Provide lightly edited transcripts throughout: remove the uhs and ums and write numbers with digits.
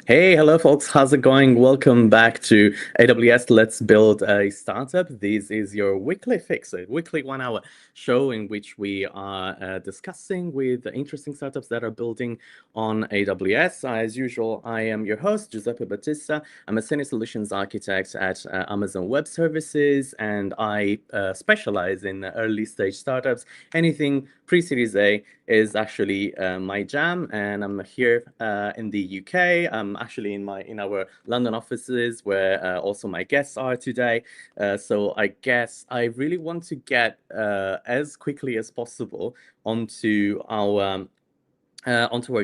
Hey, hello, folks. How's it going? Welcome back to AWS Let's Build a Startup. This is your weekly fix, a weekly 1 hour show in which we are discussing with interesting startups that are building on AWS. As usual, I am your host, Giuseppe Battista. I'm a senior solutions architect at Amazon Web Services, and I specialize in early stage startups. Anything pre-Series A is actually my jam, and I'm here in the UK. I'm actually in our London offices where also my guests are today. So I guess I really want to get as quickly as possible onto our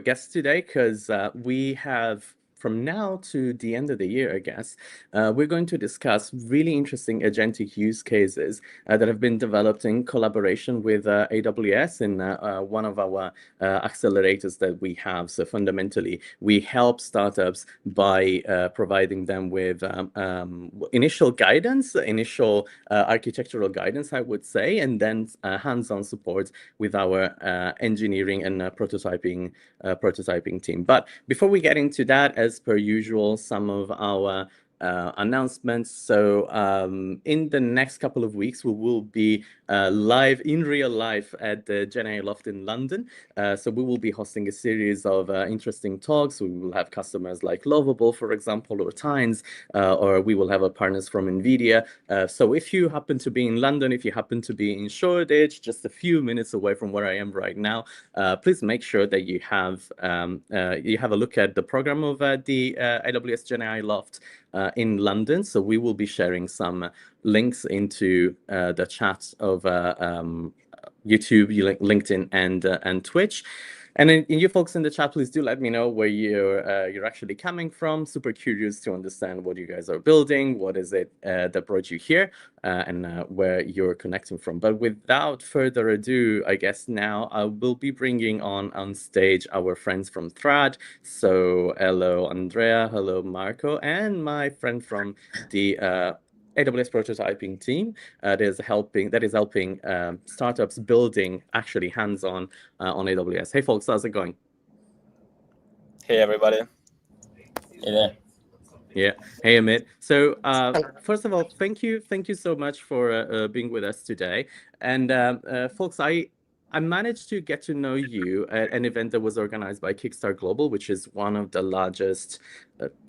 guests today because we have. From now to the end of the year, I guess, we're going to discuss really interesting agentic use cases that have been developed in collaboration with AWS in one of our accelerators that we have. So fundamentally, we help startups by providing them with initial guidance, initial architectural guidance, I would say, and then hands-on support with our engineering and prototyping team. But before we get into that, as per usual, some of our announcements. So in the next couple of weeks, we will be live in real life at the GenAI Loft in London. So we will be hosting a series of interesting talks. We will have customers like Lovable, for example, or Tynes, or we will have partners from NVIDIA. So if you happen to be in London, if you happen to be in Shoreditch, just a few minutes away from where I am right now, please make sure that you have a look at the program of the AWS GenAI Loft in London. So we will be sharing some links into the chat of YouTube, LinkedIn, and Twitch. And then you folks in the chat, please do let me know where you're actually coming from. Super curious to understand what you guys are building, what is it that brought you here, and where you're connecting from. But without further ado, I guess now I will be bringing on stage our friends from Thrad. So hello, Andrea. Hello, Marco, and my friend from the AWS Prototyping team that is helping startups building actually hands-on on AWS. Hey, folks, how's it going? Hey, everybody. Hey there. Yeah. Hey, Amit. So first of all, thank you so much for being with us today. And folks, I managed to get to know you at an event that was organized by Kickstart Global, which is one of the largest,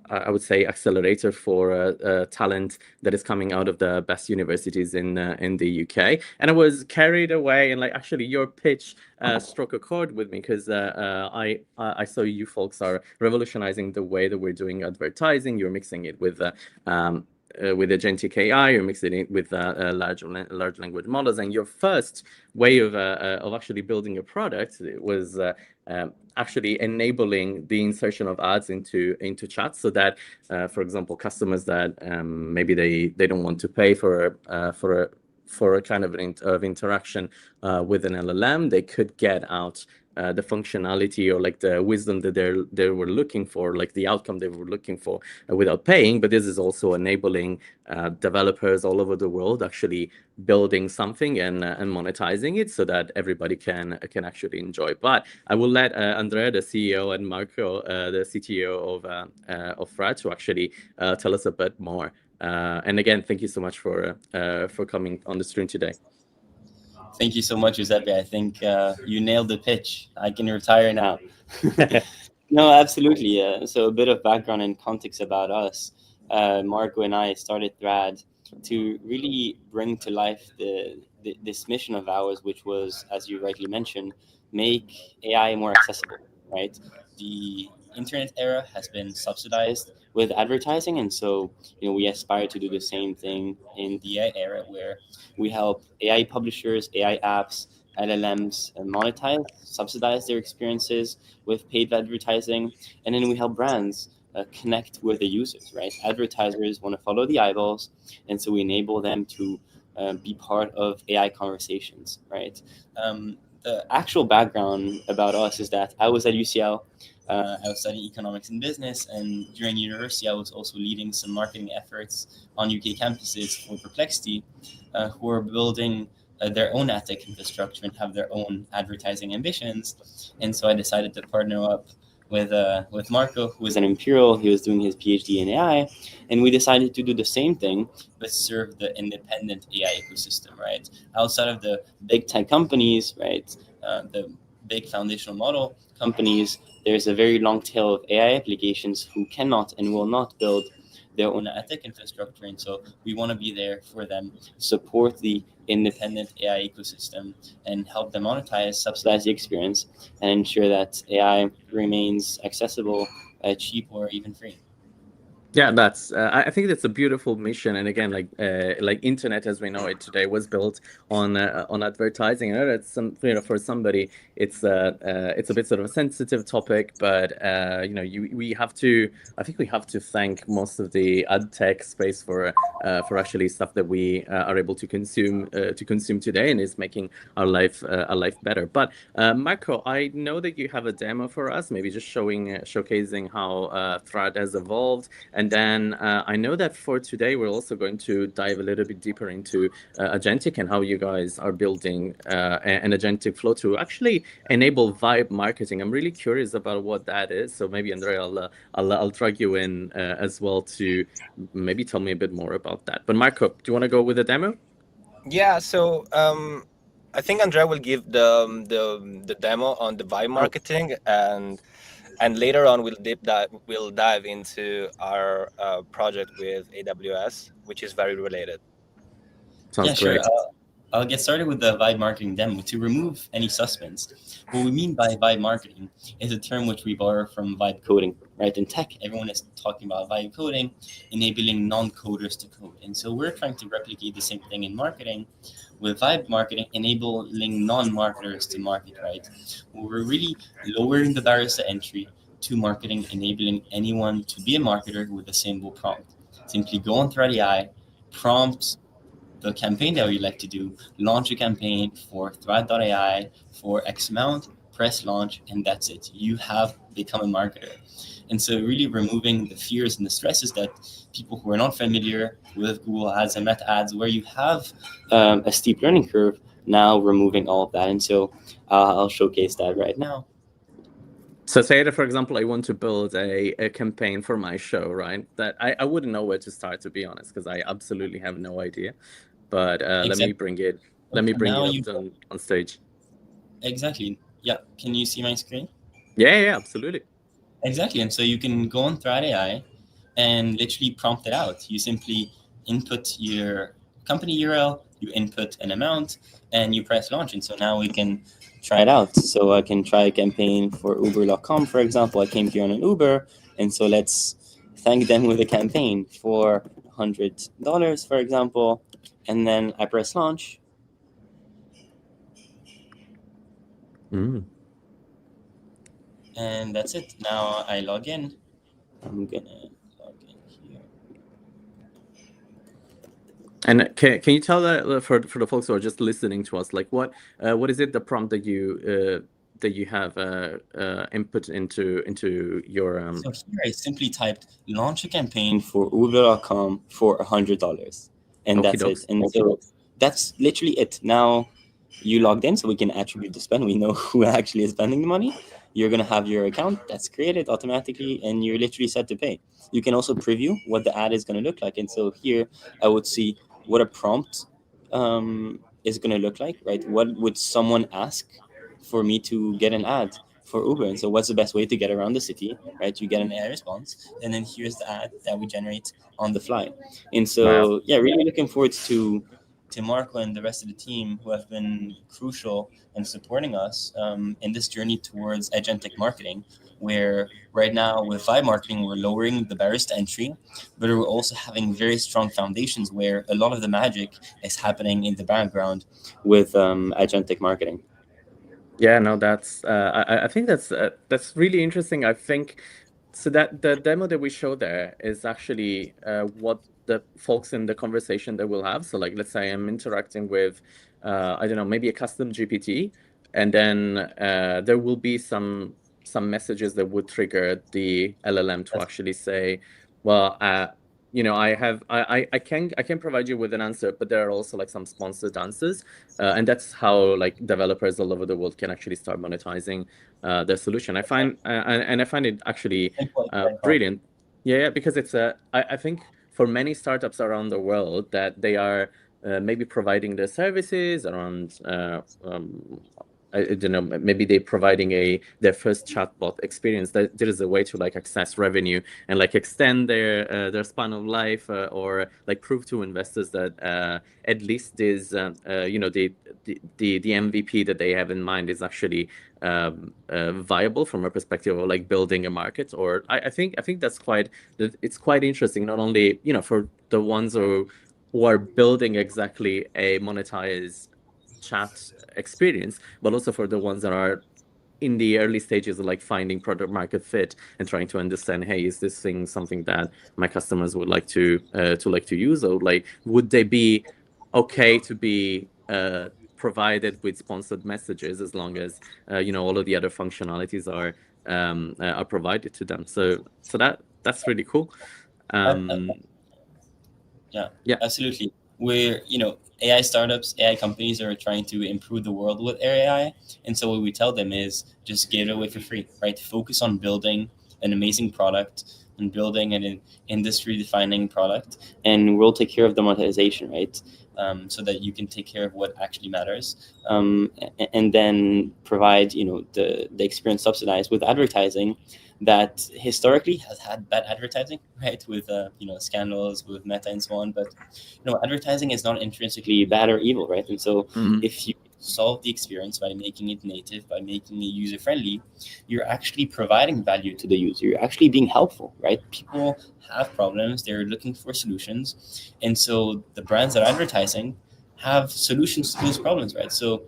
I would say, accelerator for talent that is coming out of the best universities in the UK. And I was carried away, and like actually your pitch struck a chord with me because I saw you folks are revolutionizing the way that we're doing advertising. You're mixing it with Agentic AI, you're mixing it with large language models, and your first way of actually building a product was actually enabling the insertion of ads into chat, so that, for example, customers that maybe they don't want to pay for a kind of interaction with an LLM, they could get out the functionality or like the wisdom that they were looking for, like the outcome they were looking for without paying. But this is also enabling developers all over the world actually building something and monetizing it so that everybody can actually enjoy. But I will let Andrea, the CEO, and Marco, the CTO of Thrad, to actually tell us a bit more. And again, thank you so much for coming on the stream today. Thank you so much, Giuseppe. I think you nailed the pitch. I can retire now. No, absolutely. So a bit of background and context about us. Marco and I started Thrad to really bring to life this mission of ours, which was, as you rightly mentioned, make AI more accessible, right? The internet era has been subsidized with advertising, and so we aspire to do the same thing in the AI era, where we help AI publishers, AI apps, LLMs monetize, subsidize their experiences with paid advertising, and then we help brands connect with the users, right? Advertisers want to follow the eyeballs, and so we enable them to be part of AI conversations, right? The actual background about us is that I was at UCL. I was studying economics and business, and during university, I was also leading some marketing efforts on UK campuses for Perplexity, who are building their own ad tech infrastructure and have their own advertising ambitions. And so I decided to partner up with Marco, who was an Imperial. He was doing his PhD in AI, and we decided to do the same thing, but serve the independent AI ecosystem, right? Outside of the big tech companies, right? The big foundational model companies, there's a very long tail of AI applications who cannot and will not build their own tech infrastructure. And so we want to be there for them, support the independent AI ecosystem, and help them monetize, subsidize the experience, and ensure that AI remains accessible, cheap, or even free. Yeah, that's I think that's a beautiful mission. And again, like internet as we know it today was built on advertising. I know that's some, you know, for somebody it's a bit sort of a sensitive topic, but you know, we have to, I think we have to thank most of the ad tech space for actually stuff that we are able to consume today, and is making our life better. But Marco, I know that you have a demo for us, maybe just showcasing how Thrad has evolved. And then I know that for today, we're also going to dive a little bit deeper into Agentic and how you guys are building an Agentic flow to actually enable vibe marketing. I'm really curious about what that is. So maybe, Andrea, I'll drag you in as well to maybe tell me a bit more about that. But Marco, do you want to go with a demo? Yeah, so I think Andrea will give the demo on the vibe Oh, marketing, and later on we'll dive into our project with AWS, which is very related. Yeah, sounds sure. great. I'll get started with the vibe marketing demo. To remove any suspense, what we mean by vibe marketing is a term which we borrow from vibe coding, right? In tech, everyone is talking about vibe coding, enabling non-coders to code. And so we're trying to replicate the same thing in marketing with vibe marketing, enabling non-marketers to market, right? We're really lowering the barriers to entry to marketing, enabling anyone to be a marketer with a simple prompt. Simply go on Thrad.ai, prompt the campaign that we like to do, launch a campaign for Thrad.ai for X amount, press launch, and that's it. You have become a marketer. And so really removing the fears and the stresses that people who are not familiar with Google Ads and Meta Ads, where you have a steep learning curve, now removing all of that. And so I'll showcase that right now. So say that, for example, I want to build a campaign for my show, right? That I wouldn't know where to start, to be honest, because I absolutely have no idea. But Exactly. let me bring Now it up you on stage. exactly. Yeah. Can you see my screen? Yeah, absolutely. Exactly. And so you can go on Thread AI and literally prompt it out. You simply input your company URL, you input an amount, and you press launch. And so now we can try it out. So I can try a campaign for Uber.com, for example. I came here on an Uber. And so let's thank them with a campaign for $100, for example. And then I press launch. Mm. And that's it. Now I log in. I'm going to log in here. And can you tell that for the folks who are just listening to us, like what is it, the prompt that you have input into your So here I simply typed launch a campaign for Uber.com for $100. And okie that's it. dokes? And so that's literally it. Now you logged in, so we can attribute the spend. We know who actually is spending the money. You're going to have your account that's created automatically, and you're literally set to pay. You can also preview what the ad is going to look like. And so here I would see what a prompt is going to look like, right? What would someone ask for me to get an ad for Uber? And so what's the best way to get around the city, right? You get an AI response, and then here's the ad that we generate on the fly. And Wow. so, yeah, really looking forward to Marco and the rest of the team who have been crucial in supporting us in this journey towards agentic marketing, where right now with Vibe Marketing, we're lowering the barriers to entry, but we're also having very strong foundations where a lot of the magic is happening in the background with agentic marketing. Yeah, no, that's I think that's really interesting. I think so that the demo that we show there is actually what the folks in the conversation that we'll have. So like, let's say I'm interacting with I don't know, maybe a custom GPT, and then there will be some messages that would trigger the LLM to That's actually say, well, I can provide you with an answer, but there are also like some sponsored answers, and that's how like developers all over the world can actually start monetizing their solution. I find and I find it actually brilliant. Yeah, because it's I think for many startups around the world that they are maybe providing their services around I don't know, maybe they're providing their first chatbot experience. That there is a way to like access revenue and like extend their span of life, or like prove to investors that at least is the MVP that they have in mind is actually viable from a perspective of like building a market. Or I think it's quite interesting, not only for the ones who are building exactly a monetized chat experience, but also for the ones that are in the early stages of like finding product market fit and trying to understand, hey, is this thing something that my customers would like to use, or like would they be okay to be provided with sponsored messages as long as all of the other functionalities are provided to them. So that's really cool. Yeah, absolutely. We're, AI startups, AI companies are trying to improve the world with AI. And so what we tell them is just give it away for free, right? Focus on building an amazing product and building an industry defining product, and we'll take care of the monetization, right? So that you can take care of what actually matters, and then provide, the experience subsidized with advertising that historically has had bad advertising, right? With scandals with Meta and so on. But advertising is not intrinsically bad or evil, right? And so if you solve the experience by making it native, by making it user friendly, you're actually providing value to the user. You're actually being helpful, right? People have problems, they're looking for solutions, and so the brands that are advertising have solutions to those problems, right? So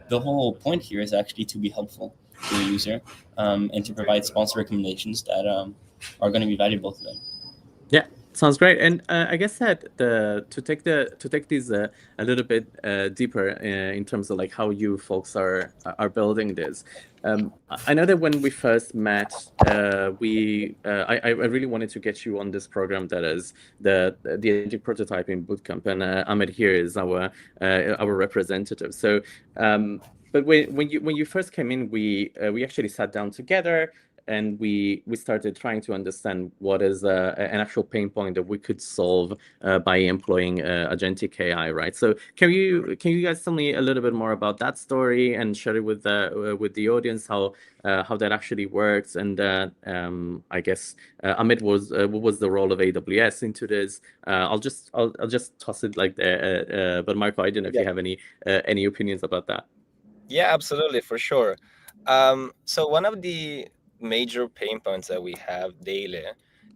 the whole point here is actually to be helpful to the user, and to provide sponsor recommendations that are going to be valuable to them. Yeah, sounds great. And I guess that to take these a little bit deeper in terms of like how you folks are building this. I know that when we first met, I really wanted to get you on this program that is the Agentic Prototyping Bootcamp, and Ahmed here is our representative. So, but when you first came in, we actually sat down together and we started trying to understand what is an actual pain point that we could solve by employing agentic AI, right? So can you guys tell me a little bit more about that story and share it with the audience how that actually works? And I guess Amit what was the role of AWS into this? I'll just toss it like there. But Marco, I don't know if you have any opinions about that. Yeah, absolutely, for sure. So one of the major pain points that we have daily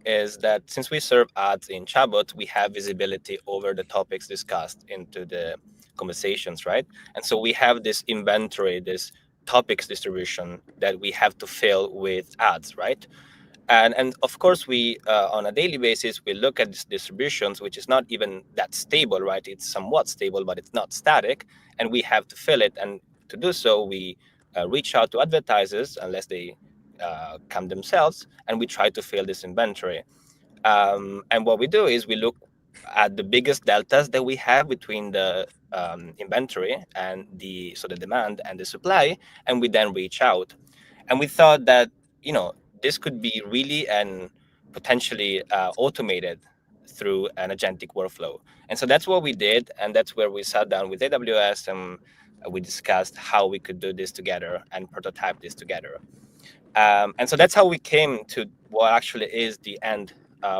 is that since we serve ads in chatbot, we have visibility over the topics discussed into the conversations, right? And so we have this inventory, this topics distribution that we have to fill with ads, right? And of course we on a daily basis we look at these distributions, which is not even that stable, right? It's somewhat stable, but it's not static, and we have to fill it. And to do so, we reach out to advertisers unless they come themselves, and we try to fill this inventory. And what we do is we look at the biggest deltas that we have between the inventory and the demand and the supply, and we then reach out. And we thought that this could be really and potentially automated through an agentic workflow. And so that's what we did, and that's where we sat down with AWS and we discussed how we could do this together and prototype this together. And so that's how we came to what actually is the end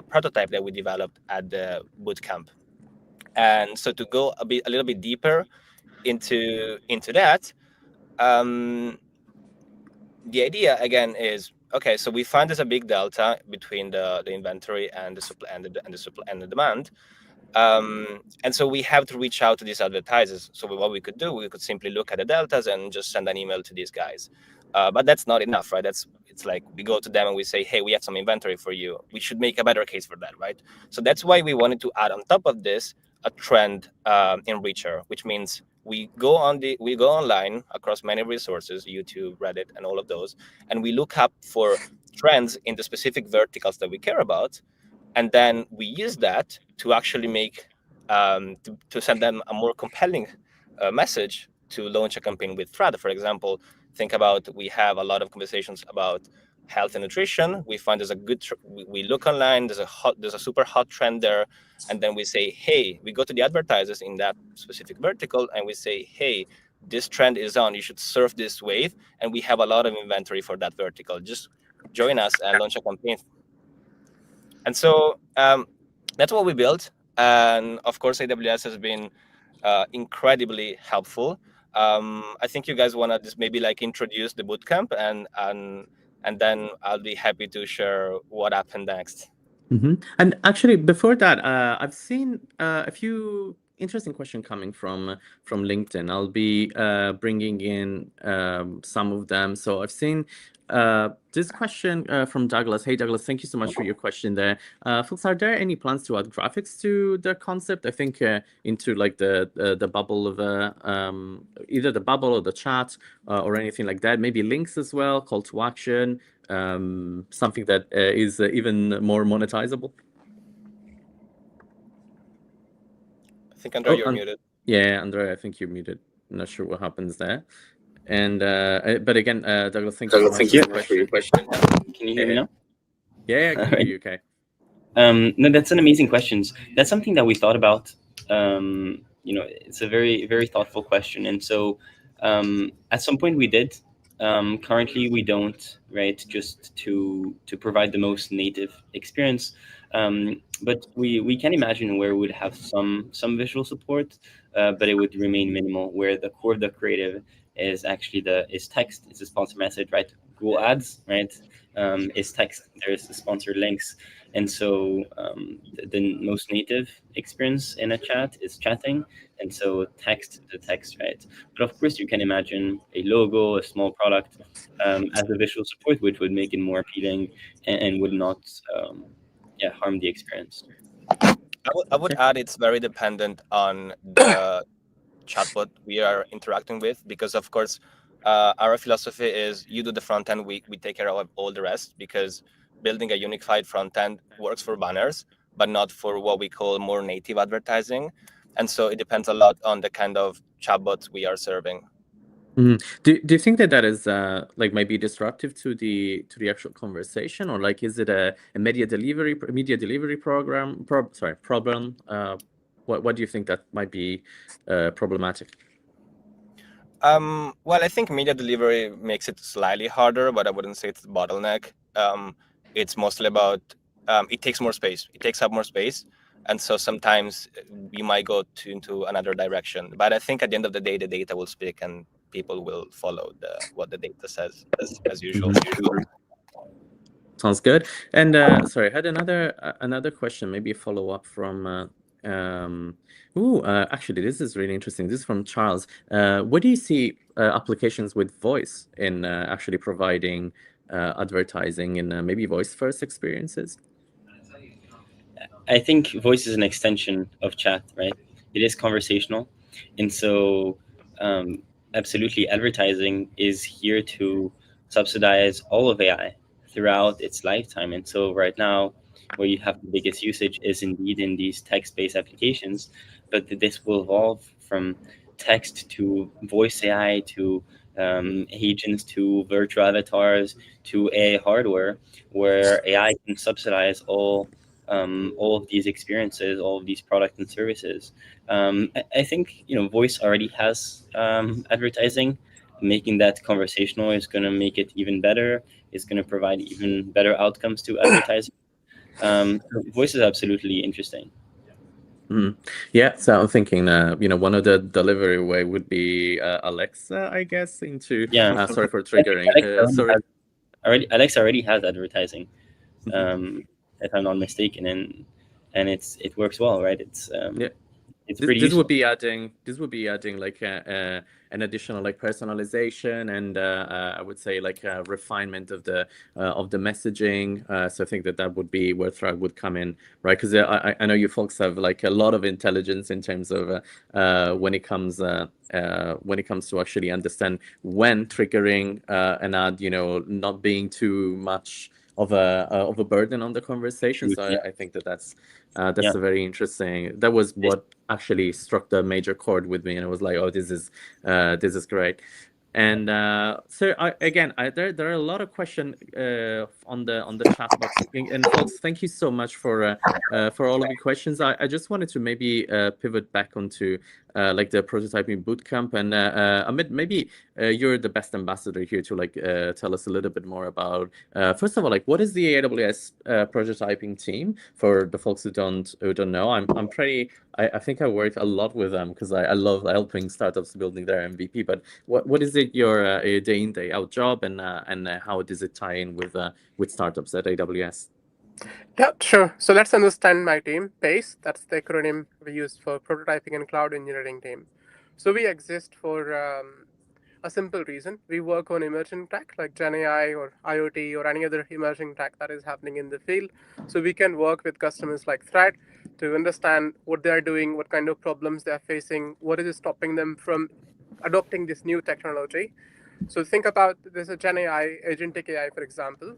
prototype that we developed at the bootcamp. And so to go a little bit deeper into that, the idea again is, okay, so we find there's a big delta between the inventory and the supply and the supply and the demand. And so we have to reach out to these advertisers. So what we could do, we could simply look at the deltas and just send an email to these guys. But that's not enough, right? It's like we go to them and we say, hey, we have some inventory for you. We should make a better case for that, right? So that's why we wanted to add on top of this a trend enricher, which means we go online across many resources, YouTube, Reddit, and all of those, and we look up for trends in the specific verticals that we care about. And then we use that to actually make to send them a more compelling message to launch a campaign with Thrad. For example, think about, we have a lot of conversations about health and nutrition. We find there's a good we look online, there's a super hot trend there, and then we say, hey, we go to the advertisers in that specific vertical and we say, hey, this trend is on, you should surf this wave, and we have a lot of inventory for that vertical, just join us and launch a campaign. And so that's what we built. And of course, AWS has been incredibly helpful. I think you guys want to just maybe like introduce the bootcamp, and then I'll be happy to share what happened next. And actually, before that, I've seen a few interesting questions coming from LinkedIn. I'll be bringing in some of them. So I've seen this question from Douglas. Hey, Douglas, thank you so much for your question there. Folks, are there any plans to add graphics to the concept? I think into like the bubble of either the bubble or the chat or anything like that. Maybe links as well, call to action. Something that is even more monetizable. I think, Andre, you're muted. Yeah, Andre, I think you're muted. I'm not sure what happens there. And but again, Douglas, thank you so much for your question. Can you hear me now? Yeah, I can hear you okay. No, that's an amazing question. That's something that we thought about. It's a very, very thoughtful question. And so at some point we did. Currently we don't, right? Just to provide the most native experience. But we can imagine where we would have some visual support, but it would remain minimal, where the core of the creative is actually is text. It's a sponsor message, right? Google Ads, right? Is text. There's the sponsored links. And so the most native experience in a chat is chatting. And so text to text, right? But of course, you can imagine a logo, a small product as a visual support, which would make it more appealing and would not harm the experience. I would add it's very dependent on the chatbot we are interacting with, because of course our philosophy is you do the front end, we take care of all the rest, because building a unified front end works for banners but not for what we call more native advertising. And so it depends a lot on the kind of chatbots we are serving. Do you think that is like might be disruptive to the actual conversation, or like is it a media delivery problem? What do you think that might be problematic? Well, I think media delivery makes it slightly harder, but I wouldn't say it's a bottleneck. It's mostly about it takes more space. It takes up more space, and so sometimes we might go into another direction. But I think at the end of the day, the data will speak, and people will follow what the data says as usual. Sounds good. And sorry, I had another question, maybe a follow up from. Actually, this is really interesting. This is from Charles. What do you see applications with voice in actually providing advertising in maybe voice first experiences? I think voice is an extension of chat, right? It is conversational. And so absolutely, advertising is here to subsidize all of AI throughout its lifetime. And so right now, where you have the biggest usage is indeed in these text-based applications, but this will evolve from text to voice AI to agents to virtual avatars to AI hardware, where AI can subsidize all of these experiences, all of these products and services. I think voice already has advertising. Making that conversational is going to make it even better. It's going to provide even better outcomes to advertising. Voice is absolutely interesting. Yeah, so I'm thinking, one of the delivery way would be Alexa, I guess. Sorry for triggering. Alexa already has advertising, if I'm not mistaken, and it works well, right? It's pretty useful. This would be adding like an additional like personalization and I would say like a refinement of the messaging. So I think that would be where Thrad would come in, right? Because I know you folks have like a lot of intelligence in terms of when it comes to actually understand when triggering an ad, not being too much a burden on the conversation. So Yeah. I think that's Yeah. a very interesting. That was what actually struck the major chord with me, and I was like, oh, this is great. And so there are a lot of questions on the chat box. And folks, thank you so much for all of your questions. I just wanted to maybe pivot back onto like the prototyping bootcamp. And Amit, maybe you're the best ambassador here to like tell us a little bit more about first of all, like what is the AWS prototyping team for the folks who don't know. I'm pretty. I think I work a lot with them because I love helping startups building their MVP. But what is it your day in day out job, and how does it tie in with startups at AWS? Yeah, sure. So let's understand my team. PACE, that's the acronym we use for Prototyping and Cloud Engineering Team. So we exist for a simple reason. We work on emerging tech like Gen AI or IoT or any other emerging tech that is happening in the field. So we can work with customers like Thrad to understand what they are doing, what kind of problems they are facing, what is stopping them from adopting this new technology. So think about there's a Gen AI, Agentic AI, for example,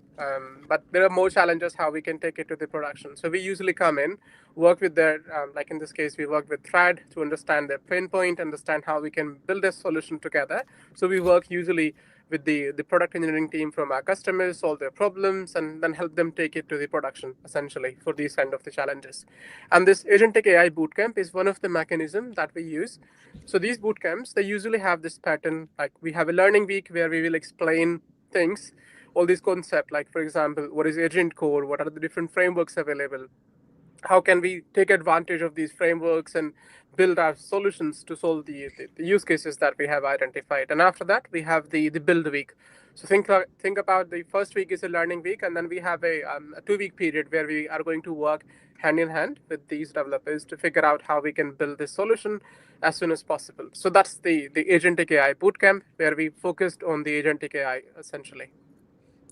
but there are more challenges how we can take it to the production. So we usually come in, work with their, like in this case, we work with Thrad to understand their pain point, understand how we can build a solution together. So we work usually with the product engineering team from our customers, solve their problems, and then help them take it to the production, essentially, for these kind of the challenges. And this Agentic AI Bootcamp is one of the mechanisms that we use. So these bootcamps, they usually have this pattern, like we have a learning week where we will explain things, all these concepts, like for example, what is agent core, what are the different frameworks available, how can we take advantage of these frameworks and build our solutions to solve the use cases that we have identified. And after that, we have the build week. So think about the first week is a learning week, and then we have a 2-week period where we are going to work hand in hand with these developers to figure out how we can build this solution as soon as possible. So that's the Agentic AI Bootcamp, where we focused on the Agentic AI essentially.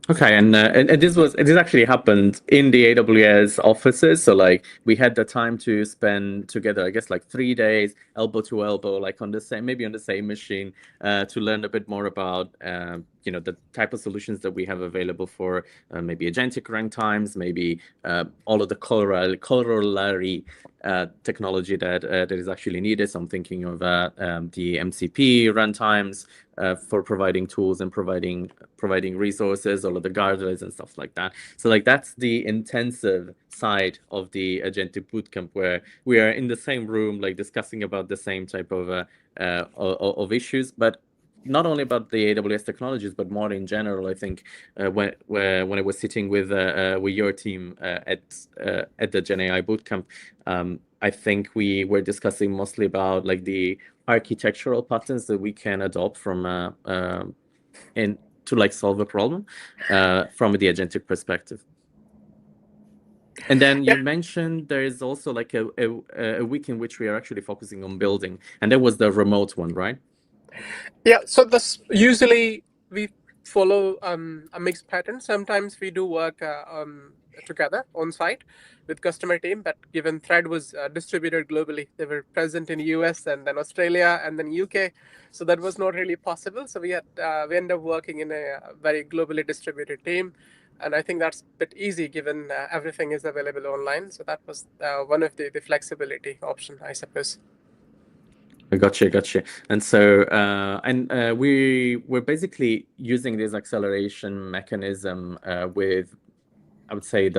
Okay, and this actually happened in the AWS offices. So like we had the time to spend together, I guess like 3 days, elbow to elbow, like on the same machine, to learn a bit more about the type of solutions that we have available for maybe agentic rank times, maybe all of the corollary technology that is actually needed. So I'm thinking of the MCP runtimes for providing tools and providing resources, all of the guardrails and stuff like that. So like that's the intensive side of the Agentic Bootcamp, where we are in the same room, like discussing about the same type of issues, but not only about the AWS technologies, but more in general. I think when I was sitting with your team at the Gen AI Bootcamp, I think we were discussing mostly about like the architectural patterns that we can adopt from and to like solve a problem from the agentic perspective. And then you mentioned there is also like a week in which we are actually focusing on building, and that was the remote one, right? Yeah, so this usually we follow a mixed pattern. Sometimes we do work together on site with customer team, but given Thread was distributed globally, they were present in US and then Australia and then UK, so that was not really possible. So we ended up working in a very globally distributed team, and I think that's a bit easy given everything is available online. So that was one of the flexibility option, I suppose. Gotcha. And so, we're basically using this acceleration mechanism with, I would say,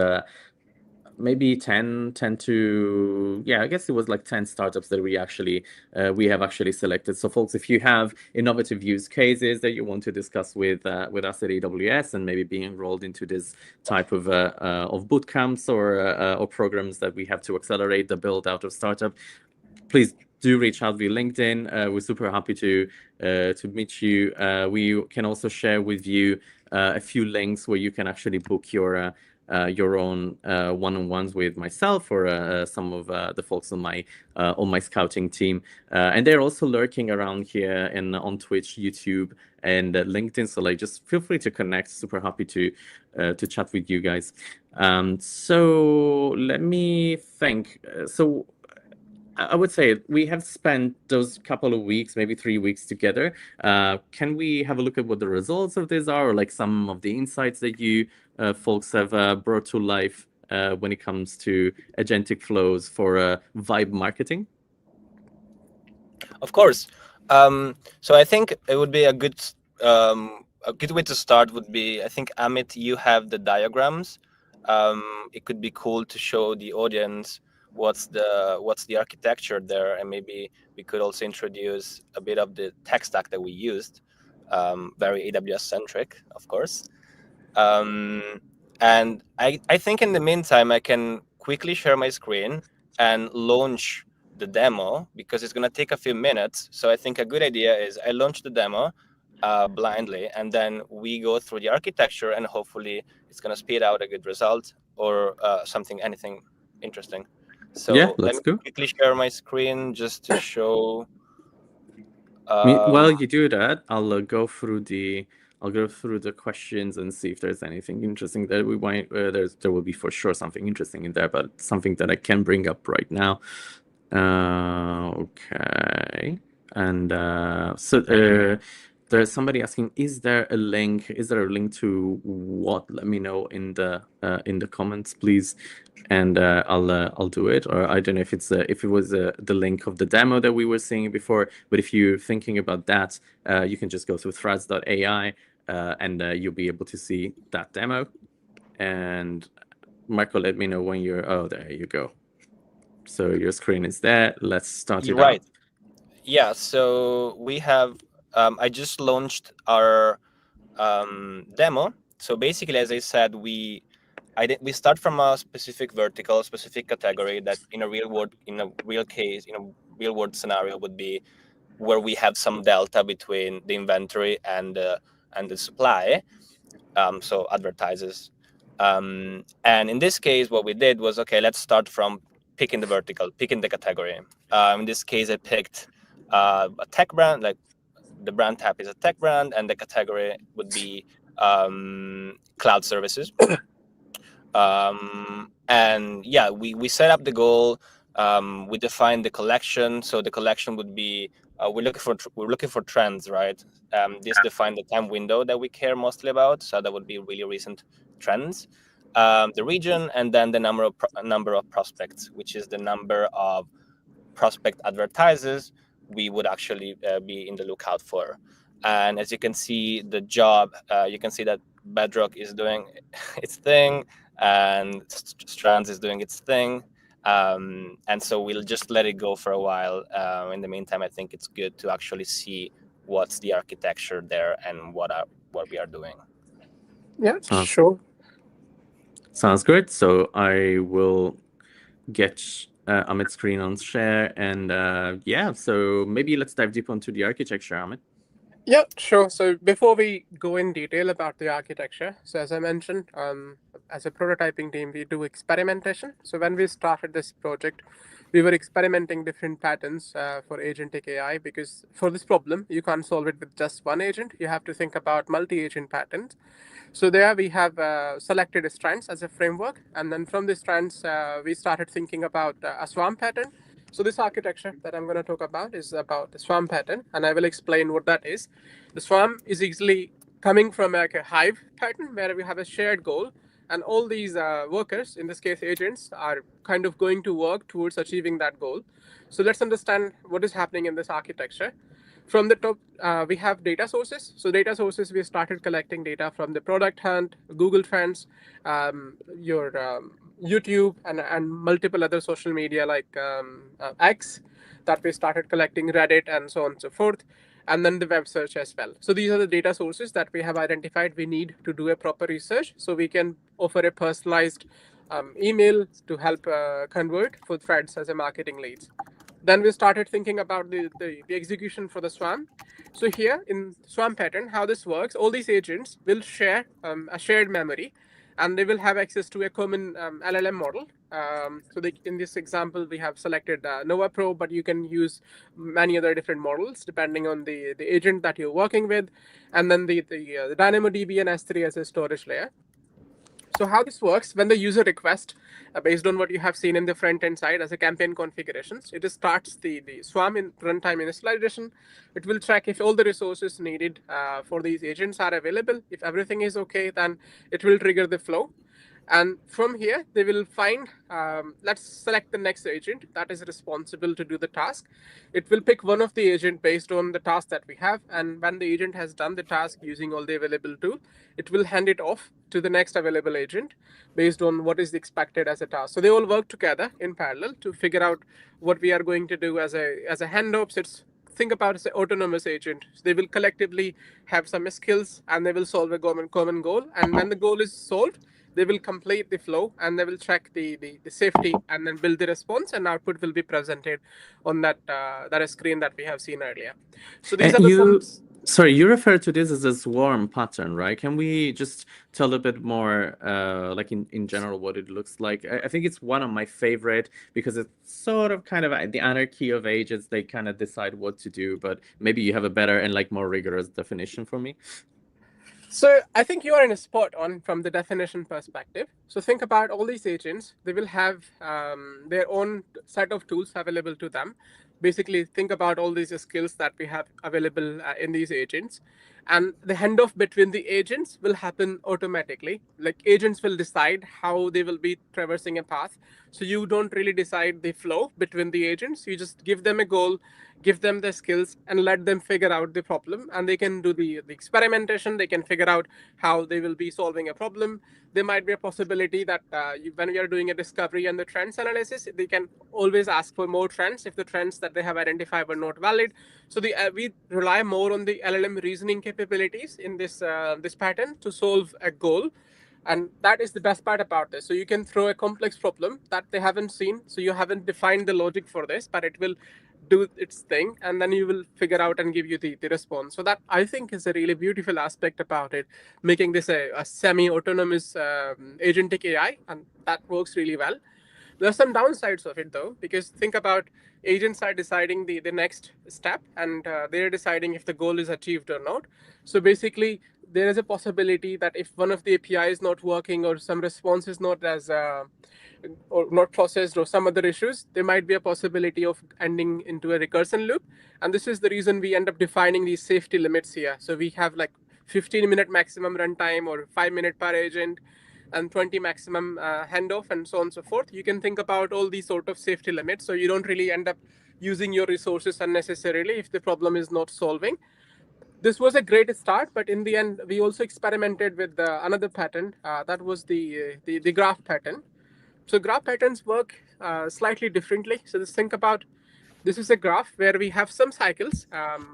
maybe 10 to, I guess it was like 10 startups that we have actually selected. So folks, if you have innovative use cases that you want to discuss with us at AWS and maybe being enrolled into this type of bootcamps or programs that we have to accelerate the build out of startup, please do reach out via LinkedIn. We're super happy to meet you. We can also share with you a few links where you can actually book your own one-on-ones with myself or some of the folks on my scouting team. And they're also lurking around here and on Twitch, YouTube, and LinkedIn. So like, just feel free to connect. Super happy to chat with you guys. So let me think. So I would say we have spent those couple of weeks, maybe 3 weeks together. Can we have a look at what the results of this are, or like some of the insights that you folks have brought to life when it comes to agentic flows for vibe marketing? Of course. So I think it would be a good way to start would be, I think, Amit, you have the diagrams. It could be cool to show the audience what's the architecture there, and maybe we could also introduce a bit of the tech stack that we used. Very AWS centric, of course. And I think in the meantime, I can quickly share my screen and launch the demo, because it's going to take a few minutes. So I think a good idea is I launch the demo blindly, and then we go through the architecture, and hopefully it's going to spit out a good result or anything interesting. So Yeah, let let's me go. quickly share my screen just to show. While you do that, I'll go through the questions and see if there's anything interesting that we might. There will be for sure something interesting in there, but something that I can bring up right now. Okay, and so there's somebody asking, is there a link? Is there a link to what? Let me know in the comments, please, and I'll do it. Or I don't know if it's if it was the link of the demo that we were seeing before. But if you're thinking about that, you can just go to Thrads.ai and you'll be able to see that demo. And Marco, let me know when you're. Oh, there you go. So your screen is there. Let's start You're it out. right. Yeah. So we have. I just launched our demo. So basically, as I said, we start from a specific vertical, specific category that in a real world scenario would be where we have some delta between the inventory and the supply. So advertisers. And in this case, what we did was, okay, let's start from picking the vertical, picking the category. In this case, I picked a tech brand, like the brand tab is a tech brand, and the category would be cloud services. And yeah, we set up the goal. We defined the collection. So the collection would be we're looking for trends, right? This defined the time window that we care mostly about. So that would be really recent trends. The region, and then the number of prospects, which is the number of prospect advertisers we would actually be in the lookout for. And as you can see, the job, you can see that Bedrock is doing its thing, and Strands is doing its thing. And so we'll just let it go for a while. In the meantime, I think it's good to actually see what's the architecture there and what we are doing. Yeah, sure. Sounds good. So I will get Amit's screen on share, and yeah, so maybe let's dive deep onto the architecture, Amit. Yeah, sure. So before we go in detail about the architecture, so as I mentioned, as a prototyping team, we do experimentation. So when we started this project, we were experimenting different patterns for agentic AI, because for this problem, you can't solve it with just one agent. You have to think about multi-agent patterns. So there we have selected strands as a framework, and then from the strands, we started thinking about a swarm pattern. So this architecture that I'm going to talk about is about the swarm pattern, and I will explain what that is. The swarm is easily coming from like a hive pattern where we have a shared goal, and all these workers, in this case agents, are kind of going to work towards achieving that goal. So let's understand what is happening in this architecture. From the top, we have data sources. So data sources, we started collecting data from the product hunt, Google Trends, your YouTube, and multiple other social media like X, that we started collecting, Reddit, and so on and so forth, and then the web search as well. So these are the data sources that we have identified we need to do a proper research, so we can offer a personalized email to help convert for Threads as a marketing leads. Then we started thinking about the execution for the swarm. So here in swarm pattern, how this works, all these agents will share a shared memory, and they will have access to a common LLM model. So in this example, we have selected Nova Pro, but you can use many other different models depending on the agent that you're working with, and then the DynamoDB and S3 as a storage layer. So how this works, when the user requests, based on what you have seen in the front-end side as a campaign configurations, it starts the Swarm in runtime initialization. It will check if all the resources needed for these agents are available. If everything is okay, then it will trigger the flow. And from here, they will find, let's select the next agent that is responsible to do the task. It will pick one of the agent based on the task that we have. And when the agent has done the task using all the available tool, it will hand it off to the next available agent based on what is expected as a task. So they all work together in parallel to figure out what we are going to do as a handoff. So it's, think about it as an autonomous agent. So they will collectively have some skills and they will solve a common goal. And when the goal is solved, they will complete the flow and they will check the safety and then build the response, and output will be presented on that screen that we have seen earlier. So these are the Sorry, you refer to this as a swarm pattern, right? Can we just tell a bit more, like in general, what it looks like? I think it's one of my favorite because it's sort of kind of the anarchy of agents. They kind of decide what to do, but maybe you have a better and like more rigorous definition for me. So I think you are in a spot on from the definition perspective. So think about all these agents. They will have their own set of tools available to them. Basically, think about all these skills that we have available in these agents. And the handoff between the agents will happen automatically. Like agents will decide how they will be traversing a path. So you don't really decide the flow between the agents. You just give them a goal, give them the skills, and let them figure out the problem. And they can do the experimentation. They can figure out how they will be solving a problem. There might be a possibility that when we are doing a discovery and the trends analysis, they can always ask for more trends if the trends that they have identified were not valid. So we rely more on the LLM reasoning capabilities in this pattern to solve a goal. And that is the best part about this. So you can throw a complex problem that they haven't seen. So you haven't defined the logic for this, but it will do its thing. And then you will figure out and give you the response. So that I think is a really beautiful aspect about it, making this a semi-autonomous agentic AI. And that works really well. There's some downsides of it though, because think about agents are deciding the next step and they're deciding if the goal is achieved or not. So basically, there is a possibility that if one of the API is not working or some response is not as or not processed or some other issues, there might be a possibility of ending into a recursion loop. And this is the reason we end up defining these safety limits here. So we have like 15-minute maximum runtime or 5 minute per agent and 20 maximum handoff and so on and so forth. You can think about all these sort of safety limits. So you don't really end up using your resources unnecessarily if the problem is not solving. This was a great start, but in the end, we also experimented with another pattern. That was the graph pattern. So graph patterns work slightly differently. So just think about, this is a graph where we have some cycles,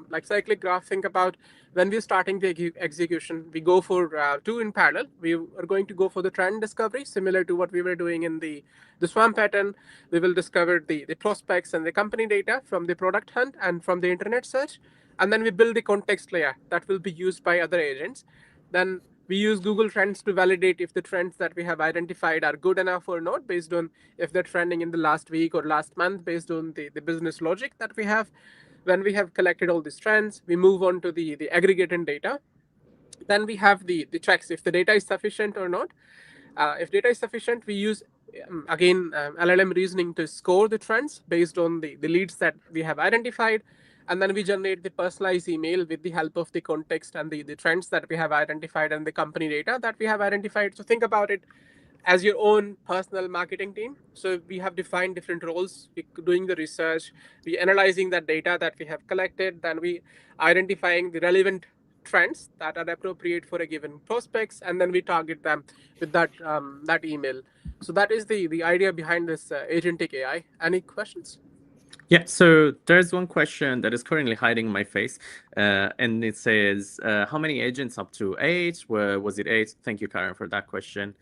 like cyclic graph. Think about when we're starting the execution, we go for two in parallel. We are going to go for the trend discovery, similar to what we were doing in the Swarm pattern. We will discover the prospects and the company data from the product hunt and from the internet search. And then we build the context layer that will be used by other agents. Then we use Google Trends to validate if the trends that we have identified are good enough or not, based on if they're trending in the last week or last month, based on the business logic that we have. When we have collected all these trends, we move on to the aggregated data. Then we have the checks if the data is sufficient or not. If data is sufficient, we use again LLM reasoning to score the trends based on the leads that we have identified. And then we generate the personalized email with the help of the context and the trends that we have identified and the company data that we have identified. So think about it as your own personal marketing team. So we have defined different roles. We're doing the research, we analyzing that data that we have collected, then we identifying the relevant trends that are appropriate for a given prospects, and then we target them with that email. So that is the idea behind this agentic AI. Any questions? Yeah, so there's one question that is currently hiding my face, and it says, how many agents? Up to 8? Was it 8? Thank you, Karen, for that question.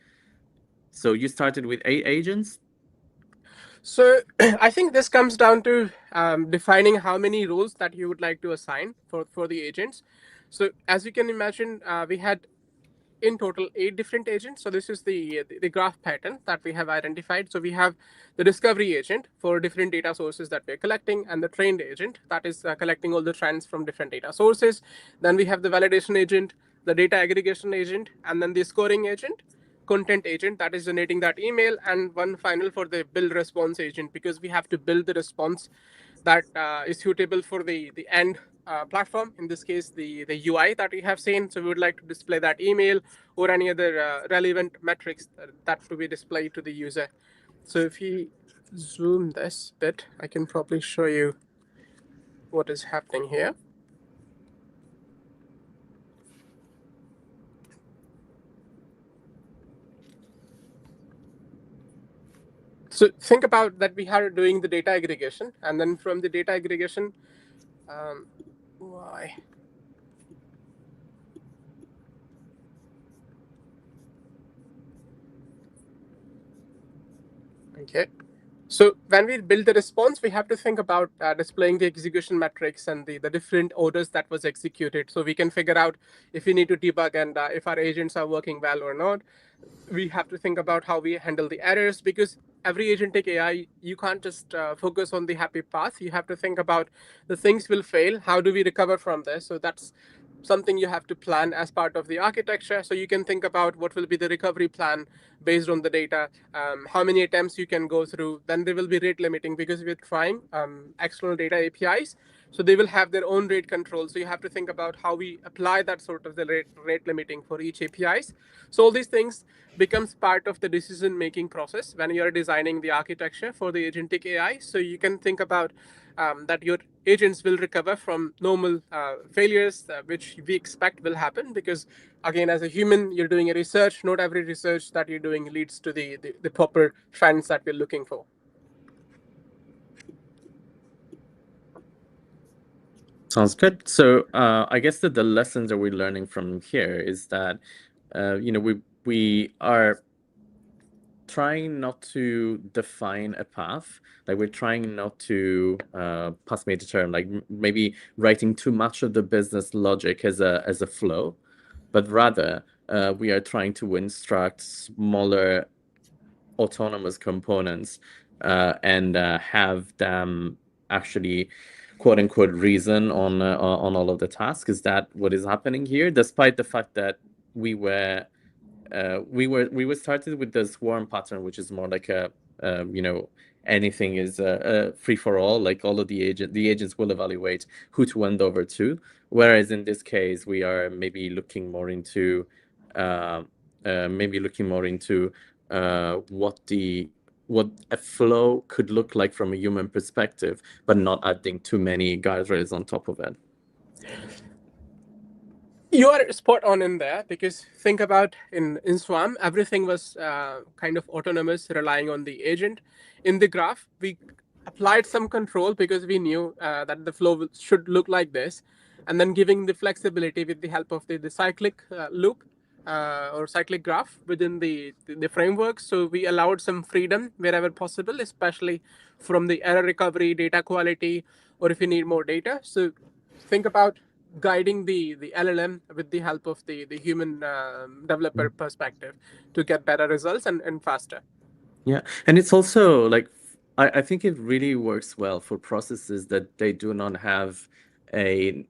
So you started with 8 agents? So I think this comes down to defining how many roles that you would like to assign for the agents. So as you can imagine, we had in total 8 different agents. So this is the graph pattern that we have identified. So we have the discovery agent for different data sources that we're collecting, and the trained agent that is collecting all the trends from different data sources. Then we have the validation agent, the data aggregation agent, and then the scoring agent. content agent that is generating that email, and one final for the build response agent, because we have to build the response that is suitable for the end platform, in this case the UI that we have seen. So we would like to display that email or any other relevant metrics that to be displayed to the user. So if you zoom this bit, I can probably show you what is happening here. So think about that we are doing the data aggregation, and then from the data aggregation, why? Okay. So when we build the response, we have to think about displaying the execution metrics and the different orders that was executed. So we can figure out if we need to debug and if our agents are working well or not. We have to think about how we handle the errors, because every agentic AI, you can't just focus on the happy path. You have to think about the things will fail. How do we recover from this? So that's something you have to plan as part of the architecture. So you can think about what will be the recovery plan based on the data, how many attempts you can go through. Then there will be rate limiting, because we're trying external data APIs. So they will have their own rate control. So you have to think about how we apply that sort of the rate limiting for each APIs. So all these things becomes part of the decision making process when you're designing the architecture for the agentic AI. So you can think about that your agents will recover from normal failures, which we expect will happen, because again, as a human, you're doing a research. Not every research that you're doing leads to the proper trends that we're looking for. Sounds good. So I guess that the lessons that we're learning from here is that we are trying not to define a path. Like, we're trying not to pass me the term, like maybe writing too much of the business logic as a flow, but rather we are trying to instruct smaller autonomous components and have them actually quote unquote reason on all of the tasks. Is that what is happening here? Despite the fact that we were started with the swarm pattern, which is more like a anything is free for all. Like, all of the agents will evaluate who to hand over to. Whereas in this case, we are maybe looking more into what a flow could look like from a human perspective, but not adding too many guardrails on top of it. You are spot on in there, because think about in Swarm, everything was kind of autonomous, relying on the agent. In the graph, we applied some control because we knew that the flow should look like this, and then giving the flexibility with the help of the cyclic loop or cyclic graph within the framework. So we allowed some freedom wherever possible, especially from the error recovery, data quality, or if you need more data. So think about guiding the LLM with the help of the human developer perspective to get better results and faster. Yeah, and it's also like, I think it really works well for processes that they do not have a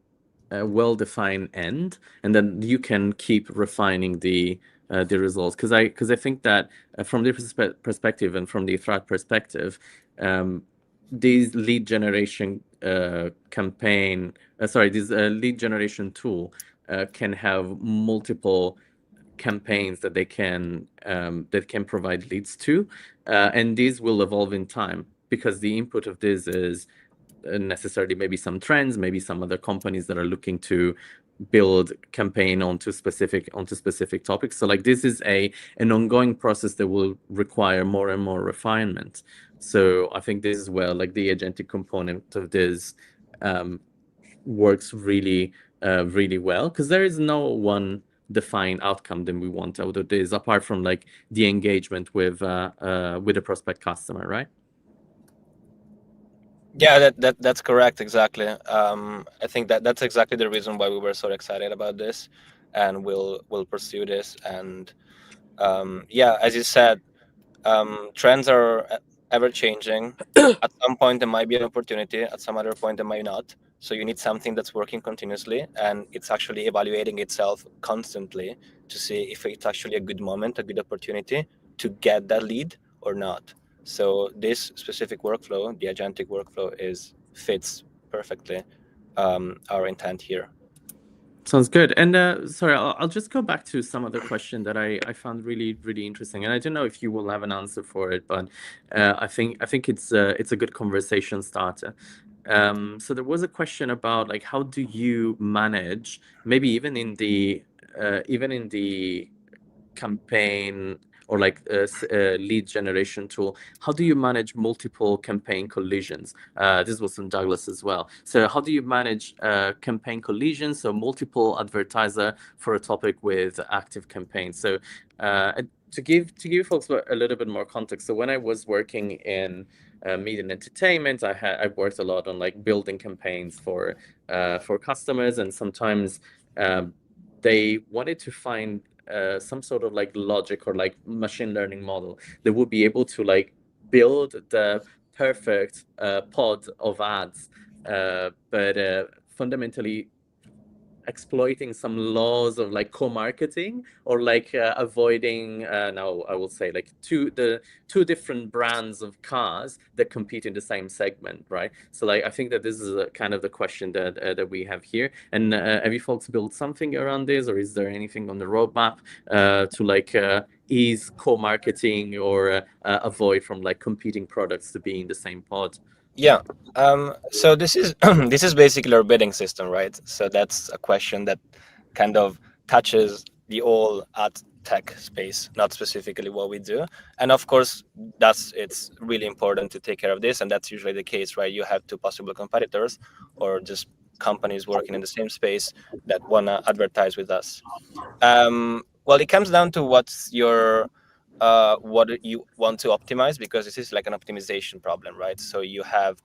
well-defined end, and then you can keep refining the results. Because I think that from the perspective and from the Thrad perspective, these lead generation lead generation tool can have multiple campaigns that they can provide leads to, and these will evolve in time, because the input of this is necessarily maybe some trends, maybe some other companies that are looking to build campaign onto specific topics. So like, this is an ongoing process that will require more and more refinement. So I think this is where like the agentic component of this works really well, because there is no one defined outcome that we want out of this, apart from like the engagement with a prospect customer, right? Yeah, that's correct. Exactly. I think that's exactly the reason why we were so excited about this, and we'll pursue this. And yeah, as you said, trends are ever changing. At some point, there might be an opportunity. At some other point, there might not. So you need something that's working continuously, and it's actually evaluating itself constantly to see if it's actually a good moment, a good opportunity to get that lead or not. So this specific workflow, the agentic workflow, fits perfectly our intent here. Sounds good. And sorry, I'll just go back to some other question that I found really, really interesting. And I don't know if you will have an answer for it, but I think it's a good conversation starter. So there was a question about like how do you manage, maybe even in the campaign or like a lead generation tool, how do you manage multiple campaign collisions? This was from Douglas as well. So how do you manage campaign collisions, so multiple advertiser for a topic with active campaigns? So to give folks a little bit more context, so when I was working in media and entertainment, I worked a lot on like building campaigns for customers, and sometimes they wanted to find some sort of like logic or like machine learning model that would be able to like build the perfect pod of ads, but fundamentally exploiting some laws of like co-marketing or like avoiding now I will say like two different brands of cars that compete in the same segment, right? So like I think that this is kind of the question that we have here. And have you folks built something around this, or is there anything on the roadmap to like ease co-marketing or avoid from like competing products to be in the same pod? Yeah. So this is this is basically our bidding system, right? So that's a question that kind of touches the whole ad tech space, not specifically what we do. And of course, it's really important to take care of this, and that's usually the case, right? You have two possible competitors or just companies working in the same space that wanna advertise with us. Well, it comes down to what's your what you want to optimize, because this is like an optimization problem, right? So you have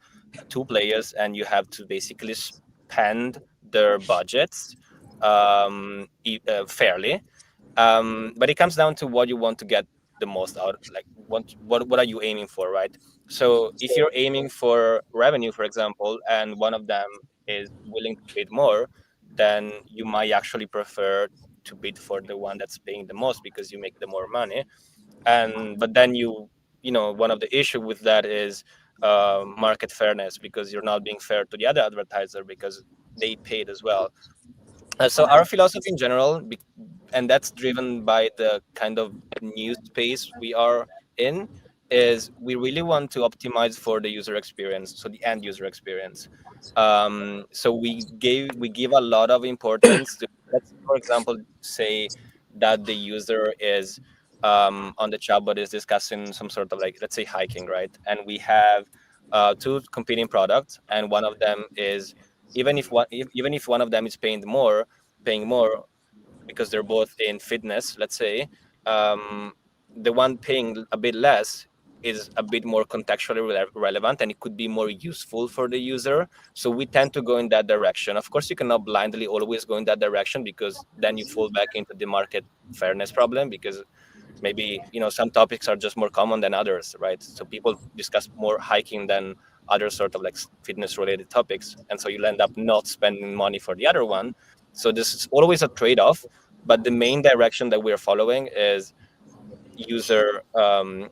two players and you have to basically spend their budgets fairly. But it comes down to what you want to get the most out, like what are you aiming for, right? So if you're aiming for revenue, for example, and one of them is willing to bid more, then you might actually prefer to bid for the one that's paying the most because you make the more money. But then one of the issue with that is market fairness, because you're not being fair to the other advertiser because they paid as well. So our philosophy in general, and that's driven by the kind of new space we are in, is we really want to optimize for the user experience, so the end user experience. So we give a lot of importance to, let's for example say that the user is on the chatbot is discussing some sort of like, let's say, hiking, right? And we have two competing products, and one of them is, even if one of them is paying more because they're both in fitness, let's say, the one paying a bit less is a bit more contextually relevant, and it could be more useful for the user. So we tend to go in that direction. Of course, you cannot blindly always go in that direction, because then you fall back into the market fairness problem, because maybe some topics are just more common than others, right? So people discuss more hiking than other sort of like fitness related topics, and so you'll end up not spending money for the other one. So this is always a trade-off, but the main direction that we're following is user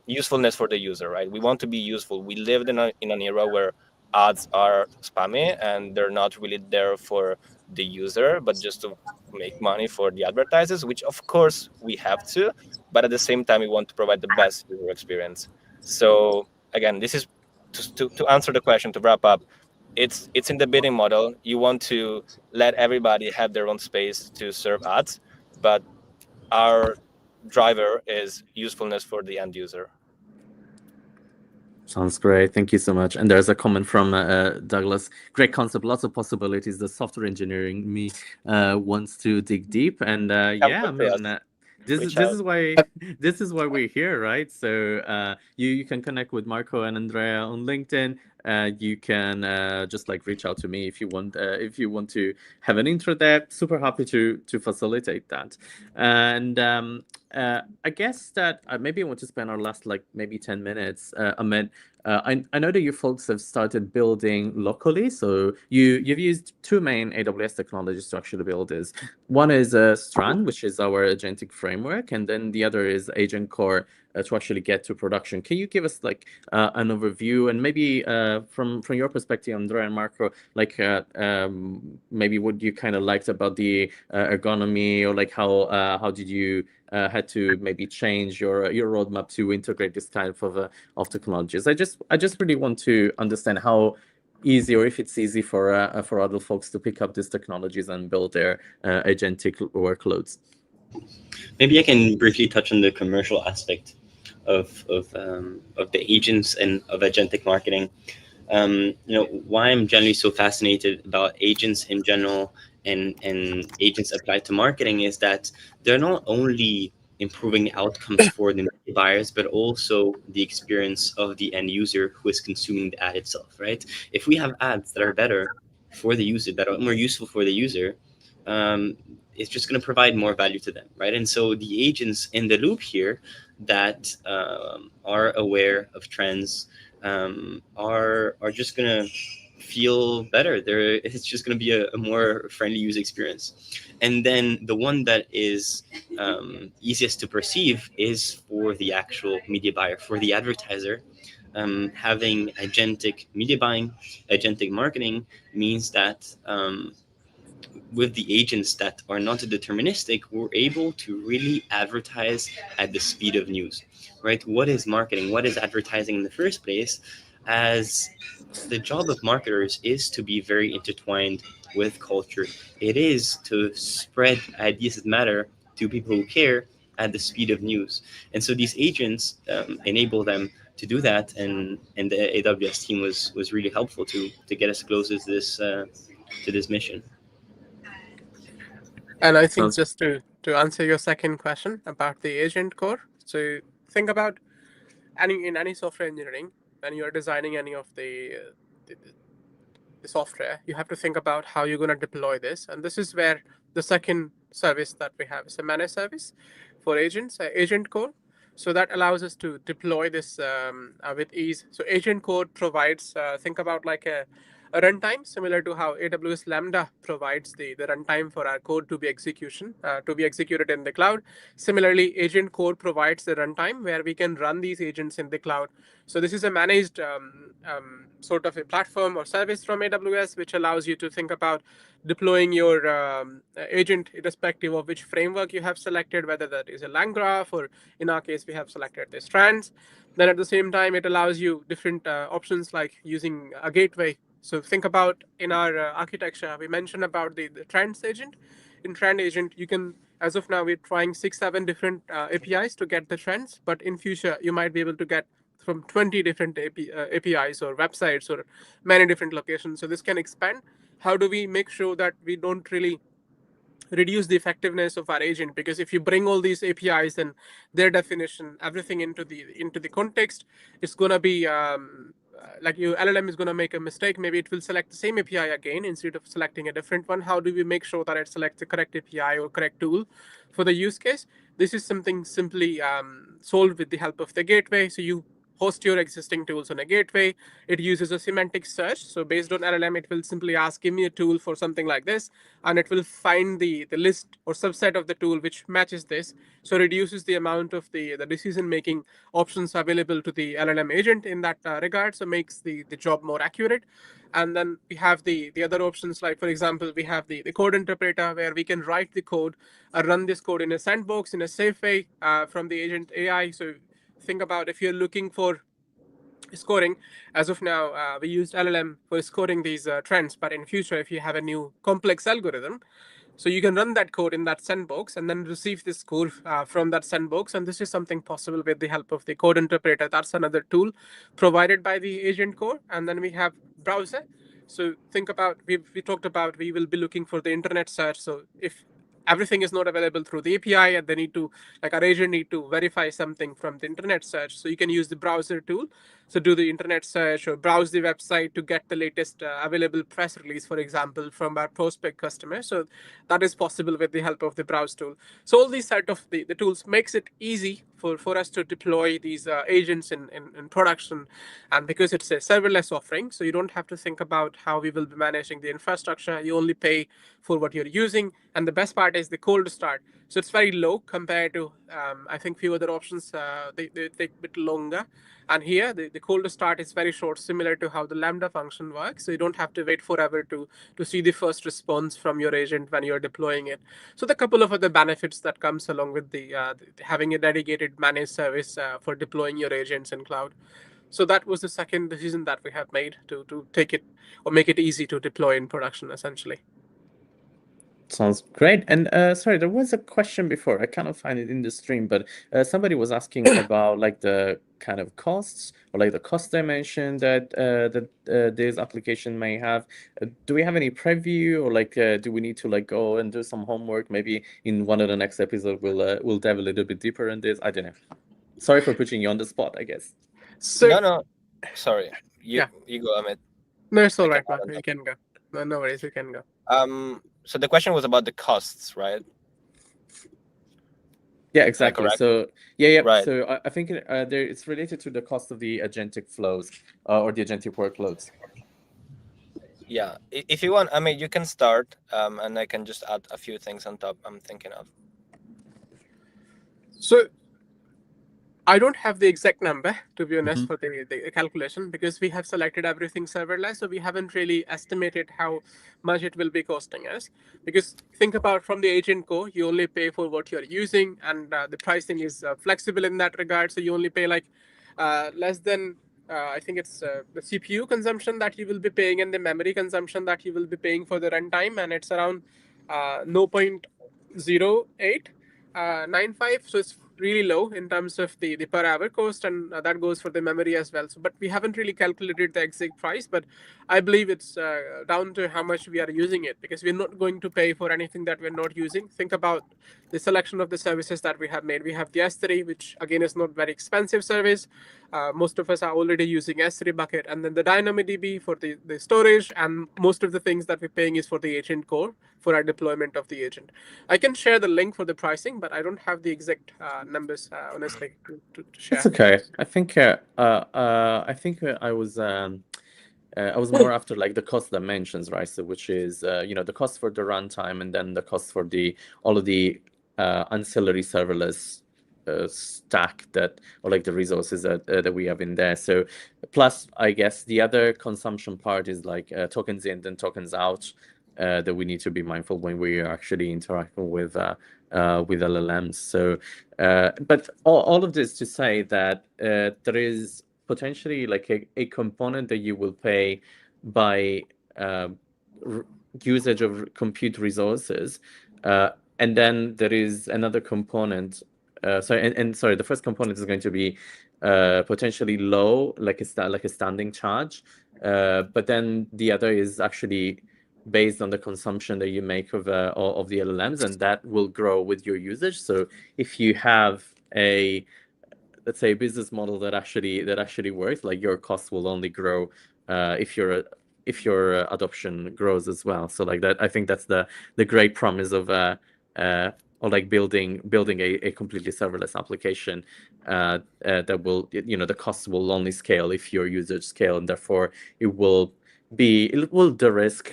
usefulness for the user, right? We want to be useful. We lived in an era where ads are spammy and they're not really there for the user, but just to make money for the advertisers, which of course we have to, but at the same time we want to provide the best user experience. So again, this is to answer the question, to wrap up, it's in the bidding model. You want to let everybody have their own space to serve ads, but our driver is usefulness for the end user. Sounds great. Thank you so much. And there's a comment from Douglas. Great concept, lots of possibilities. The software engineering me wants to dig deep. And yeah, I mean, this is why we're here, right? So you can connect with Marco and Andrea on LinkedIn. you can just like reach out to me if you want to have an intro there. Super happy to facilitate that. And I guess that maybe I want to spend our last like maybe 10 minutes. Ahmed, I know that you folks have started building locally. So you've used two main AWS technologies to actually build this. One is Strand, which is our agentic framework, and then the other is Agent Core to actually get to production. Can you give us like an overview, and maybe from your perspective, Andrea and Marco, like maybe what you kind of liked about the ergonomy, or like how did you had to maybe change your roadmap to integrate this kind of technologies? I just really want to understand how easy, or if it's easy for other folks to pick up these technologies and build their agentic workloads. Maybe I can briefly touch on the commercial aspect of the agents and of agentic marketing. Why I'm generally so fascinated about agents in general and agents applied to marketing is that they're not only improving outcomes for the buyers, but also the experience of the end user who is consuming the ad itself, right? If we have ads that are better for the user, that are more useful for the user, it's just going to provide more value to them, right? And so the agents in the loop here that are aware of trends are just going to feel better. It's just going to be a more friendly user experience. And then the one that is easiest to perceive is for the actual media buyer, for the advertiser. Having agentic media buying, agentic marketing means that with the agents that are not deterministic, we're able to really advertise at the speed of news, right? What is marketing? What is advertising in the first place? As the job of marketers is to be very intertwined with culture. It is to spread ideas that matter to people who care at the speed of news. And so these agents enable them to do that. And the AWS team was really helpful to get us close to this mission. And I think just to answer your second question about the agent core, so think about in any software engineering, when you're designing any of the software, you have to think about how you're going to deploy this. And this is where the second service that we have is a managed service for agents, Agent Core. So that allows us to deploy this with ease. So Agent Core provides, think about like a runtime similar to how AWS Lambda provides the runtime for our code to be executed in the cloud. Similarly, Agent Core provides the runtime where we can run these agents in the cloud. So this is a managed sort of a platform or service from AWS, which allows you to think about deploying your agent irrespective of which framework you have selected, whether that is a LangGraph, or in our case, we have selected the strands. Then at the same time, it allows you different options like using a gateway. So think about in our architecture, we mentioned about the trends agent. In trend agent, you can, as of now, we're trying 6-7 different APIs to get the trends, but in future, you might be able to get from 20 different APIs or websites or many different locations. So this can expand. How do we make sure that we don't really reduce the effectiveness of our agent? Because if you bring all these APIs and their definition, everything into the context, it's going to be like your LLM is going to make a mistake. Maybe it will select the same API again instead of selecting a different one. How do we make sure that it selects the correct API or correct tool for the use case? This is something simply solved with the help of the gateway. So you host your existing tools on a gateway. It uses a semantic search. So based on LLM, it will simply ask, give me a tool for something like this, and it will find the list or subset of the tool which matches this. So reduces the amount of the decision-making options available to the LLM agent in that regard. So makes the job more accurate. And then we have the other options, like, for example, we have the code interpreter where we can write the code, run this code in a sandbox in a safe way from the agent AI. So think about if you're looking for scoring. As of now, we used LLM for scoring these trends, but in future, if you have a new complex algorithm, so you can run that code in that sandbox and then receive the score from that sandbox. And this is something possible with the help of the code interpreter. That's another tool provided by the agent core. And then we have browser. So think about, we talked about, we will be looking for the internet search. So if everything is not available through the API, and they need to, like our agent need to verify something from the internet search. So you can use the browser tool. So do the internet search or browse the website to get the latest available press release, for example, from our prospect customer. So that is possible with the help of the browse tool. So all these sort of the tools makes it easy for us to deploy these agents in production. And because it's a serverless offering, so you don't have to think about how we will be managing the infrastructure. You only pay for what you're using. And the best part is the cold start. So it's very low compared to, I think, few other options. They take a bit longer. And here, the cold start is very short, similar to how the Lambda function works. So you don't have to wait forever to see the first response from your agent when you're deploying it. So the couple of other benefits that comes along with the having a dedicated managed service for deploying your agents in cloud. So that was the second decision that we have made to take it or make it easy to deploy in production, essentially. Sounds great. And sorry, there was a question before. I cannot find it in the stream, but somebody was asking about like the kind of costs or like the cost dimension that this application may have. Do we have any preview, or like do we need to like go and do some homework? Maybe in one of the next episodes we'll dive a little bit deeper in this. I don't know. Sorry for putting you on the spot, I guess. So No, sorry. You go, Amit. No, it's all I right, can man. You can go. No worries, you can go. So the question was about the costs, right? Yeah, exactly. correct? So yeah. Right. So I think it's related to the cost of the agentic flows or the agentic workloads. Yeah. If you want, I mean, you can start, and I can just add a few things on top I'm thinking of. So I don't have the exact number, to be honest, for the calculation, because we have selected everything serverless. So we haven't really estimated how much it will be costing us. Because think about from the agent core, you only pay for what you're using, and the pricing is flexible in that regard. So you only pay like less than, I think it's the CPU consumption that you will be paying and the memory consumption that you will be paying for the runtime. And it's around 0.0895. So it's really low in terms of the per hour cost, and that goes for the memory as well. So, but we haven't really calculated the exact price, but I believe it's down to how much we are using it, because we're not going to pay for anything that we're not using. Think about the selection of the services that we have made. We have the S3, which again is not very expensive service. Most of us are already using S3 bucket, and then the DynamoDB for the storage, and most of the things that we're paying is for the agent core for our deployment of the agent. I can share the link for the pricing, but I don't have the exact numbers, honestly, to share. It's okay. I think I was more after like the cost dimensions, right? So which is the cost for the runtime, and then the cost for all of the ancillary serverless stack or like the resources that we have in there. So plus, I guess the other consumption part is like tokens in and tokens out that we need to be mindful when we are actually interacting with LLMs. So, but all of this to say that there is potentially like a component that you will pay by usage of compute resources, and then there is another component. Sorry, the first component is going to be potentially low, like a standing charge, but then the other is actually based on the consumption that you make of the LLMs, and that will grow with your usage. So if you have let's say a business model that actually works, like your costs will only grow if your adoption grows as well. So like that, I think that's the great promise of or like building a completely serverless application that will, the costs will only scale if your usage scale, and therefore it will de-risk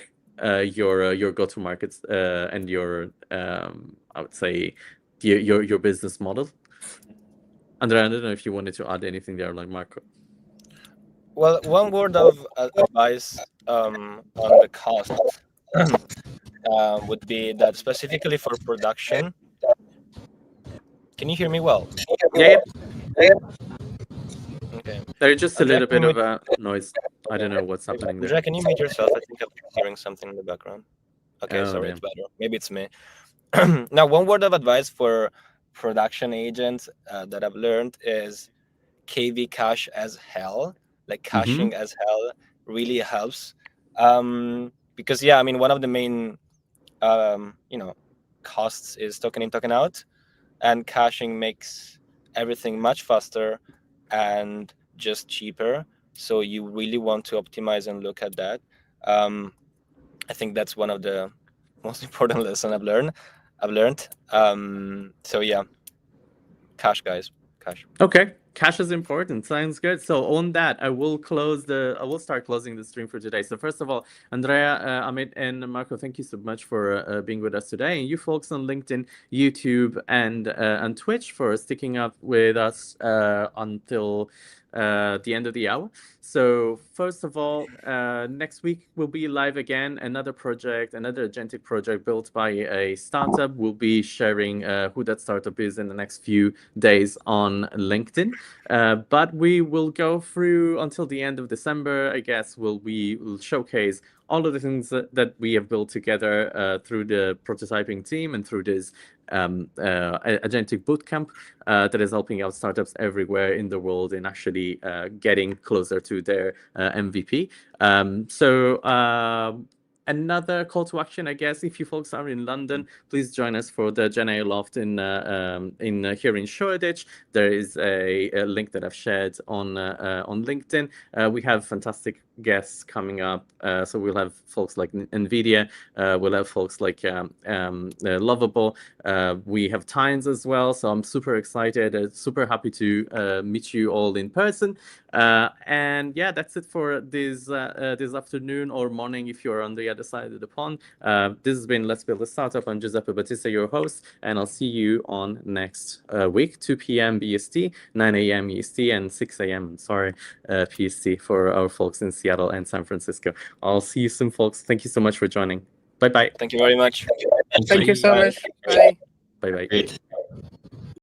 your go-to-markets and your I would say your business model. Andrea, I don't know if you wanted to add anything there, like Marco. Well, one word of advice on the cost would be that specifically for production. Can you hear me well? Yeah. Okay. There's just a Andrea, little bit of a noise. I don't know what's happening there. Andrea, can you mute yourself? I think I'm hearing something in the background. Okay, Oh, sorry, damn. it's better. Maybe it's me. Now, one word of advice for production agents that I've learned is KV cache as hell. Like caching as hell really helps. Because yeah, I mean, one of the main costs is token in, token out, and caching makes everything much faster and just cheaper. So you really want to optimize and look at that. I think that's one of the most important lessons I've learned. So yeah, cache, guys, cache. Okay, cache is important. Sounds good. So on that, I will start closing the stream for today. So first of all, Andrea, Amit, and Marco, thank you so much for being with us today, and you folks on LinkedIn, YouTube, and Twitch for sticking up with us until the end of the hour. So first of all, next week we'll be live again. Another agentic project built by a startup. We'll be sharing who that startup is in the next few days on LinkedIn. But we will go through until the end of December, I guess. We'll showcase all of the things that we have built together through the prototyping team and through this Agentic Bootcamp that is helping out startups everywhere in the world in actually getting closer to their MVP. Another call to action, I guess, if you folks are in London, please join us for the Gen AI Loft in here in Shoreditch. There is a link that I've shared on LinkedIn. We have fantastic guests coming up. So we'll have folks like NVIDIA. We'll have folks like Lovable. We have Tynes as well. So I'm super excited. Super happy to meet you all in person. And yeah, that's it for this afternoon or morning if you're on the other side of the pond. This has been Let's Build a Startup. I'm Giuseppe Battista, your host, and I'll see you on next week, 2 p.m. BST, 9 a.m. EST, and 6 a.m. PST for our folks in Seattle and San Francisco. I'll see you soon, folks. Thank you so much for joining. Bye-bye. Thank you very much. Thank you so much. Bye. Bye-bye. Great.